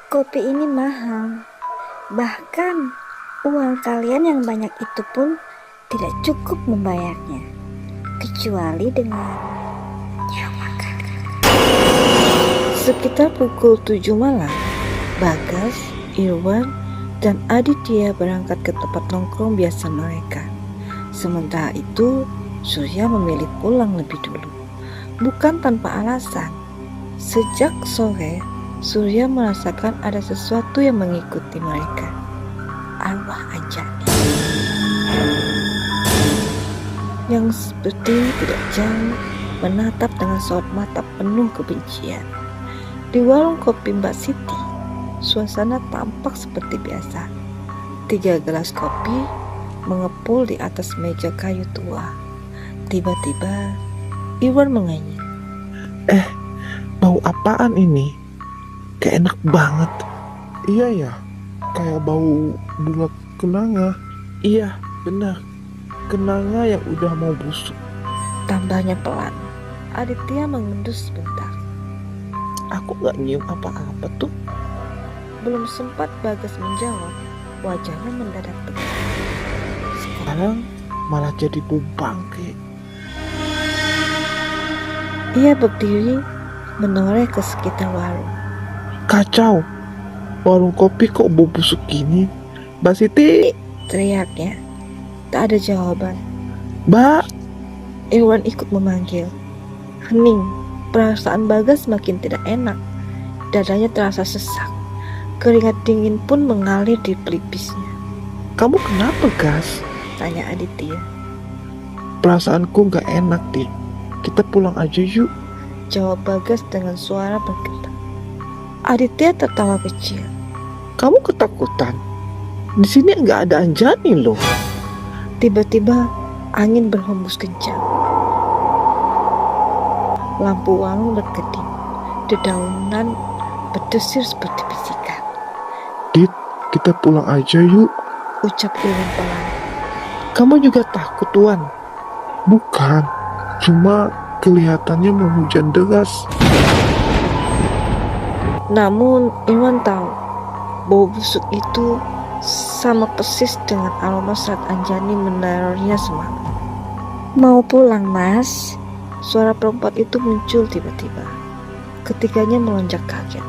Kopi ini mahal. Bahkan uang kalian yang banyak itu pun tidak cukup membayarnya. Kecuali dengan nyawa kalian. Sekitar pukul 7 malam, Bagas, Irwan, dan Aditya berangkat ke tempat nongkrong biasa mereka. Sementara itu, Surya memilih pulang lebih dulu. Bukan tanpa alasan. Sejak sore, Surya merasakan ada sesuatu yang mengikuti mereka. Arwah Anjani yang seperti tidak jauh menatap dengan sorot mata penuh kebencian. Di warung kopi Mbak Siti, suasana tampak seperti biasa. 3 gelas kopi mengepul di atas meja kayu tua. Tiba-tiba, Iwan menganyi. Bau apaan ini? Kayak enak banget. Iya ya, kayak bau bunga kenanga. Iya, benar. Kenanga yang udah mau busuk. Tambahnya pelan. Aditya mengendus sebentar. Aku gak nyium apa-apa tuh. Belum sempat Bagas menjawab, wajahnya mendadak tegang. Sekarang malah jadi bau bangke. Ia berdiri menoleh ke sekitar warung. Kacau. Warung kopi kok bau busuk gini? Mbak Siti, Teriaknya. Tak ada jawaban. Mbak. Irwan ikut memanggil. Hening. Perasaan Bagas makin tidak enak. Dadanya terasa sesak. Keringat dingin pun mengalir di pelipisnya. Kamu kenapa, Gas? Tanya Aditya. Perasaanku gak enak, Dit. Kita pulang aja yuk. Jawab Bagas dengan suara bergetar. Aditya tertawa kecil. Kamu ketakutan? Di sini nggak ada Anjani loh. Tiba-tiba angin berhembus kencang. Lampu warung berkedip. Dedaunan berdesir seperti bisikan. Dit, kita pulang aja yuk. Ucap Irwan pelan. Kamu juga takut, Wan? Bukan, cuma kelihatannya mau hujan deras. Namun Irwan tahu bau busuk itu sama persis dengan aroma saat Anjani menerornya semalam. Mau pulang, Mas? Suara perempuan itu muncul tiba-tiba. Ketiganya melonjak kaget.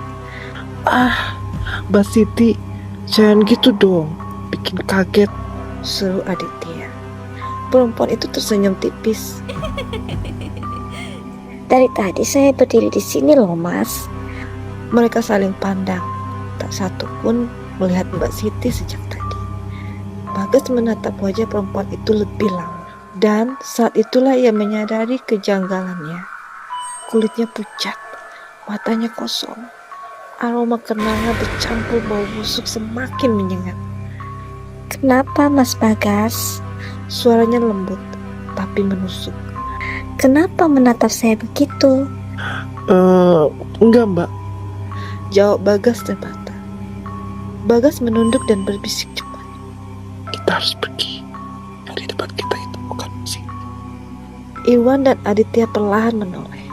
Mbak Siti, jangan gitu dong, bikin kaget. Seru Aditya. Perempuan itu tersenyum tipis. Dari tadi saya berdiri di sini loh, Mas. Mereka saling pandang. Tak satu pun melihat Mbak Siti sejak tadi. Bagas menatap wajah perempuan itu lebih lama. Dan saat itulah ia menyadari kejanggalannya. Kulitnya pucat, matanya kosong. Aroma kenanga bercampur bau busuk semakin menyengat. Kenapa, Mas Bagas? Suaranya lembut, tapi menusuk. Kenapa menatap saya begitu? Enggak, Mbak. Jawab Bagas terbata. Bagas menunduk dan berbisik cepat. Kita harus pergi. Yang di depan kita itu bukan sini. Irwan dan Aditya perlahan menoleh.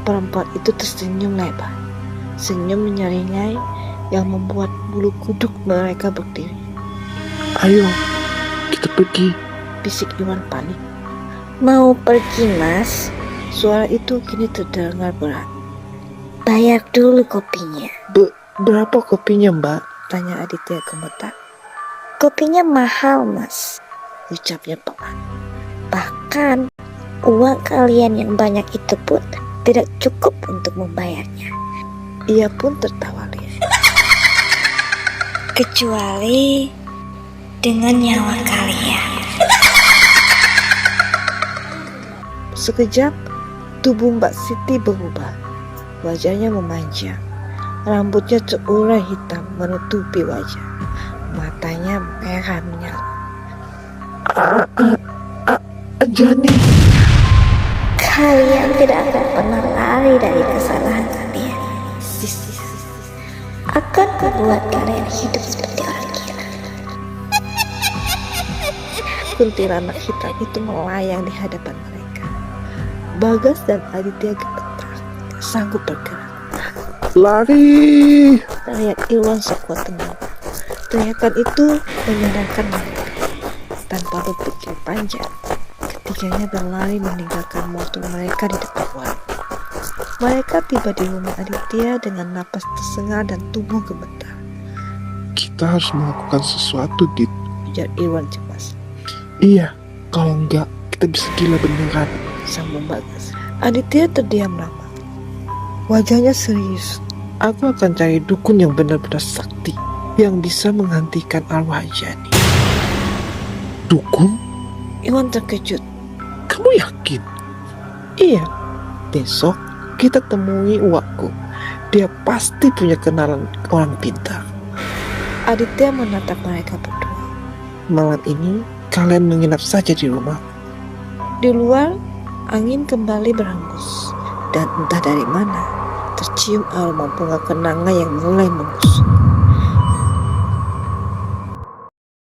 Perempuan itu tersenyum lebar. Senyum menyeringai yang membuat bulu kuduk mereka berdiri. Ayo, kita pergi. Bisik Irwan panik. Mau pergi, Mas? Suara itu kini terdengar berat. Bayar dulu kopinya. Berapa kopinya, Mbak? Tanya Aditya gemetar. Kopinya mahal, Mas. Ucapnya pelan. Bahkan uang kalian yang banyak itu pun tidak cukup untuk membayarnya. Ia pun tertawa lirih. Kecuali dengan nyawa kalian. Sekejap, tubuh Mbak Siti berubah. Wajahnya memanjang. Rambutnya terurai hitam menutupi wajah. Matanya merah menyala. Anjani. Kalian tidak akan pernah lari dari kesalahan kalian. Akan membuat kalian hidup seperti orang gila. Kuntilanak hitam itu melayang di hadapan mereka. Bagas dan Aditya gemetar, tak sanggup bergerak. Lari! Teriak Irwan sekuat tenaga. Teriakan itu menyadarkan mereka. Tanpa berpikir panjang, ketiganya berlari meninggalkan motor mereka di depan warung. Mereka tiba di rumah Aditya dengan napas tersengal dan tubuh gemetar. Kita harus melakukan sesuatu, Dit. Ujar Irwan cemas. Iya, kalau enggak kita bisa gila beneran. Sambung Bagas. Aditya terdiam lama. Wajahnya serius. Aku akan cari dukun yang benar-benar sakti, yang bisa menghentikan arwah Jani. Dukun? Irwan terkejut. Kamu yakin? Iya, Besok kita temui uakku. Dia pasti punya kenalan orang pintar. Aditya menatap mereka berdua. Malam ini kalian menginap saja di rumah. Di luar, angin kembali berhembus. Dan entah dari mana, tercium aroma bunga kenanga yang mulai membusuk.